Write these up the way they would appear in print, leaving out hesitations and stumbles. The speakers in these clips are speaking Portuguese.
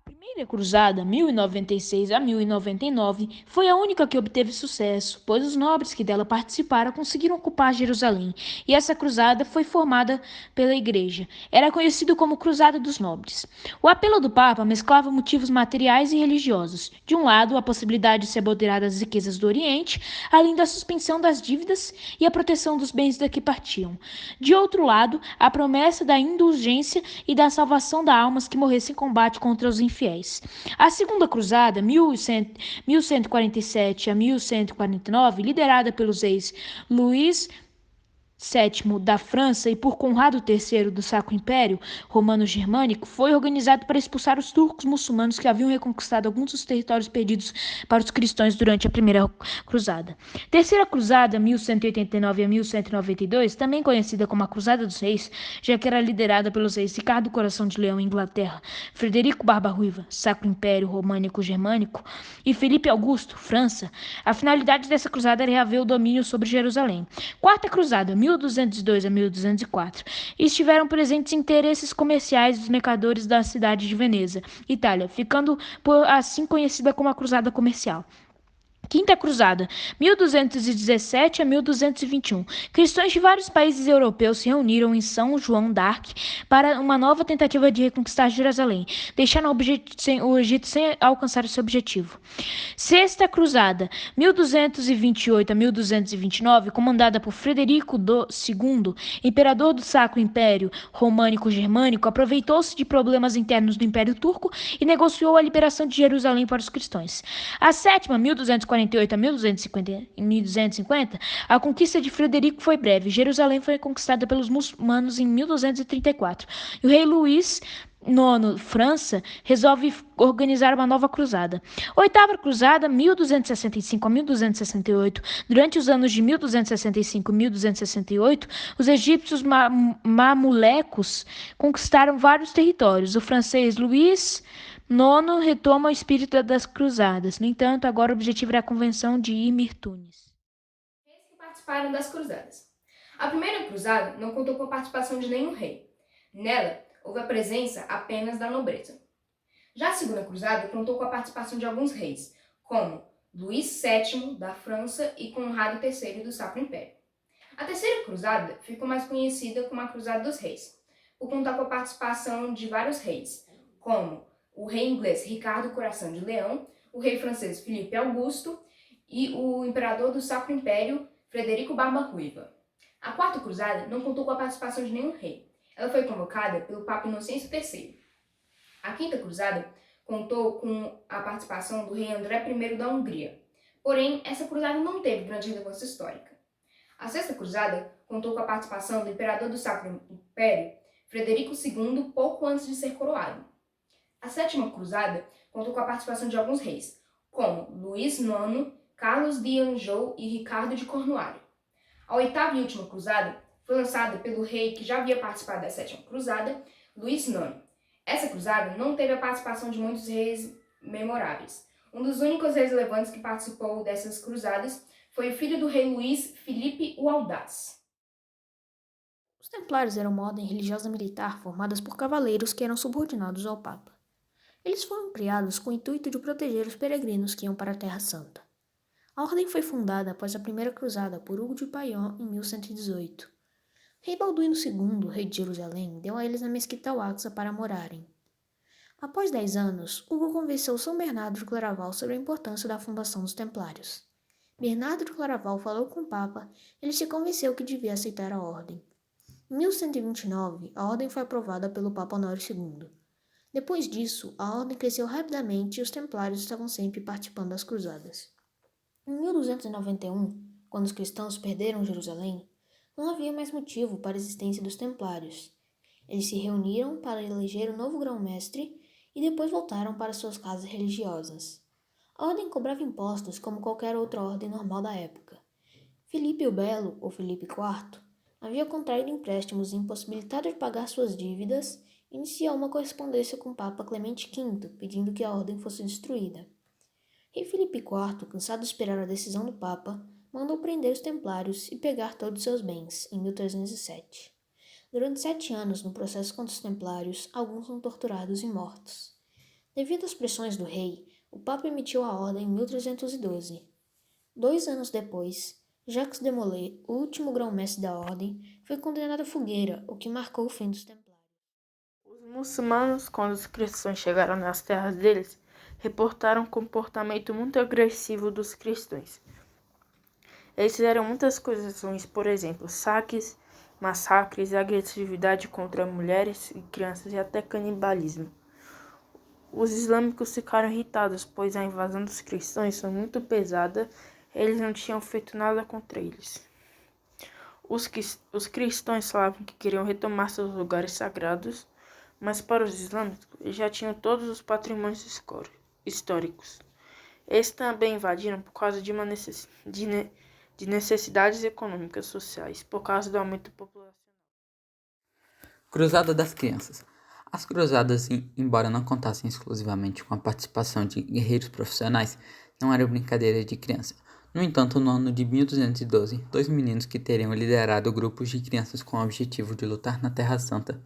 Primeira cruzada, 1096 a 1099, foi a única que obteve sucesso, pois os nobres que dela participaram conseguiram ocupar Jerusalém, e essa cruzada foi formada pela Igreja. Era conhecido como Cruzada dos Nobres. O apelo do Papa mesclava motivos materiais e religiosos. De um lado, a possibilidade de se apoderar das riquezas do Oriente, além da suspensão das dívidas e a proteção dos bens daqui partiam. De outro lado, a promessa da indulgência e da salvação das almas que morressem em combate contra os infiéis. A Segunda Cruzada, 1147 a 1149, liderada pelos reis Luís sétimo da França e por Conrado III do Sacro Império Romano-Germânico, foi organizado para expulsar os turcos muçulmanos que haviam reconquistado alguns dos territórios perdidos para os cristãos durante a Primeira Cruzada. Terceira Cruzada, 1189 a 1192, também conhecida como a Cruzada dos Reis, já que era liderada pelos reis Ricardo Coração de Leão, Inglaterra, Frederico Barba Ruiva, Sacro Império Românico-Germânico, e Felipe Augusto, França. A finalidade dessa cruzada era reaver o domínio sobre Jerusalém. Quarta Cruzada, 1202 a 1204, e estiveram presentes interesses comerciais dos mercadores da cidade de Veneza, Itália, ficando por assim conhecida como a Cruzada Comercial. Quinta Cruzada, 1217 a 1221. Cristãos de vários países europeus se reuniram em São João d'Arc para uma nova tentativa de reconquistar Jerusalém, deixando o Egito sem alcançar seu objetivo. Sexta Cruzada, 1228 a 1229, comandada por Frederico II, imperador do Sacro Império Românico-Germânico, aproveitou-se de problemas internos do Império Turco e negociou a liberação de Jerusalém para os cristãos. A sétima, 1248 a 1250, a conquista de Frederico foi breve. Jerusalém foi conquistada pelos muçulmanos em 1234, e o rei Luís IX, França, resolve organizar uma nova cruzada. Oitava Cruzada, 1265 a 1268. Durante os anos de 1265 e 1268, os egípcios mamulecos conquistaram vários territórios. O francês Luís IX retoma o espírito das cruzadas. No entanto, agora o objetivo era a Convenção de Ymir Tunis. Reis que participaram das cruzadas. A primeira cruzada não contou com a participação de nenhum rei. Nela, houve a presença apenas da nobreza. Já a segunda cruzada contou com a participação de alguns reis, como Luís VII da França e Conrado III do Sacro Império. A terceira cruzada ficou mais conhecida como a Cruzada dos Reis, por contar com a participação de vários reis, como o rei inglês Ricardo Coração de Leão, o rei francês Felipe Augusto e o imperador do Sacro Império Frederico Barba Ruiva. A quarta cruzada não contou com a participação de nenhum rei. Ela foi convocada pelo Papa Inocêncio III. A quinta cruzada contou com a participação do rei André I da Hungria. Porém, essa cruzada não teve grande relevância histórica. A sexta cruzada contou com a participação do imperador do Sacro Império, Frederico II, pouco antes de ser coroado. A sétima cruzada contou com a participação de alguns reis, como Luís IX, Carlos de Anjou e Ricardo de Cornualles. A oitava e última cruzada foi lançada pelo rei que já havia participado da sétima cruzada, Luís IX. Essa cruzada não teve a participação de muitos reis memoráveis. Um dos únicos reis relevantes que participou dessas cruzadas foi o filho do rei Luís, Filipe o Audaz. Os Templários eram uma ordem religiosa militar formada por cavaleiros que eram subordinados ao Papa. Eles foram criados com o intuito de proteger os peregrinos que iam para a Terra Santa. A ordem foi fundada após a Primeira Cruzada por Hugo de Payón em 1118. Rei Balduíno II, rei de Jerusalém, deu a eles a Mesquita Al-Aqsa para morarem. Após 10 anos, Hugo convenceu São Bernardo de Claraval sobre a importância da fundação dos Templários. Bernardo de Claraval falou com o Papa e ele se convenceu que devia aceitar a ordem. Em 1129, a ordem foi aprovada pelo Papa Honório II. Depois disso, a ordem cresceu rapidamente e os Templários estavam sempre participando das cruzadas. Em 1291, quando os cristãos perderam Jerusalém, não havia mais motivo para a existência dos Templários. Eles se reuniram para eleger o novo grão-mestre e depois voltaram para suas casas religiosas. A ordem cobrava impostos como qualquer outra ordem normal da época. Filipe o Belo, ou Filipe IV, havia contraído empréstimos e, impossibilitado de pagar suas dívidas, iniciou uma correspondência com o Papa Clemente V, pedindo que a ordem fosse destruída. Rei Filipe IV, cansado de esperar a decisão do Papa, mandou prender os Templários e pegar todos seus bens, em 1307. Durante 7 anos, no processo contra os Templários, alguns foram torturados e mortos. Devido às pressões do rei, o Papa emitiu a ordem em 1312. 2 anos depois, Jacques de Molay, o último grão-mestre da ordem, foi condenado à fogueira, o que marcou o fim dos Templários. Os muçulmanos, quando os cristãos chegaram nas terras deles, reportaram um comportamento muito agressivo dos cristãos. Eles fizeram muitas coisas ruins, por exemplo, saques, massacres, agressividade contra mulheres e crianças e até canibalismo. Os islâmicos ficaram irritados, pois a invasão dos cristãos foi muito pesada, eles não tinham feito nada contra eles. Os cristãos falavam que queriam retomar seus lugares sagrados, mas para os islâmicos eles já tinham todos os patrimônios históricos. Eles também invadiram por causa de necessidades econômicas sociais, por causa do aumento populacional. Cruzada das Crianças. As cruzadas, embora não contassem exclusivamente com a participação de guerreiros profissionais, não eram brincadeira de criança. No entanto, no ano de 1212, 2 meninos que teriam liderado grupos de crianças com o objetivo de lutar na Terra Santa,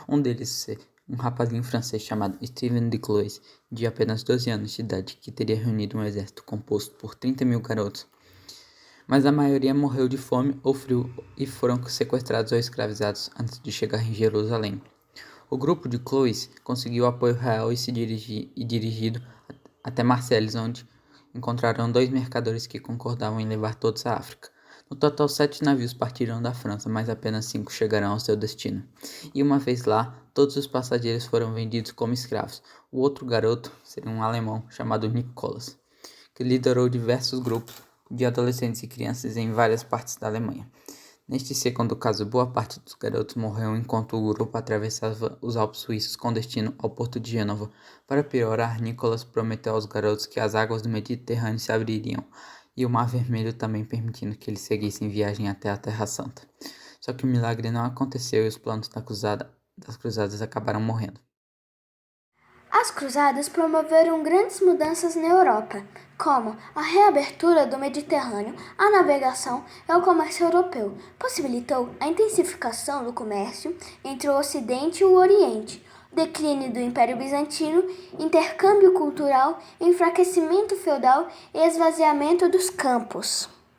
um deles um rapazinho francês chamado Stephen de Clois, de apenas 12 anos de idade, que teria reunido um exército composto por 30.000 garotos, mas a maioria morreu de fome ou frio e foram sequestrados ou escravizados antes de chegar em Jerusalém. O grupo de Clois conseguiu apoio real e dirigido até Marseilles, onde encontraram 2 mercadores que concordavam em levar todos à África. No total, 7 navios partiram da França, mas apenas 5 chegarão ao seu destino. E uma vez lá, todos os passageiros foram vendidos como escravos. O outro garoto seria um alemão chamado Nicolas, que liderou diversos grupos de adolescentes e crianças em várias partes da Alemanha. Neste segundo caso, boa parte dos garotos morreu enquanto o grupo atravessava os Alpes suíços com destino ao porto de Gênova. Para piorar, Nicolas prometeu aos garotos que as águas do Mediterrâneo se abririam e o Mar Vermelho também permitindo que eles seguissem viagem até a Terra Santa. Só que o milagre não aconteceu e os planos das cruzadas acabaram morrendo. As cruzadas promoveram grandes mudanças na Europa, como a reabertura do Mediterrâneo, a navegação e o comércio europeu. Possibilitou a intensificação do comércio entre o Ocidente e o Oriente, declínio do Império Bizantino, intercâmbio cultural, enfraquecimento feudal e esvaziamento dos campos.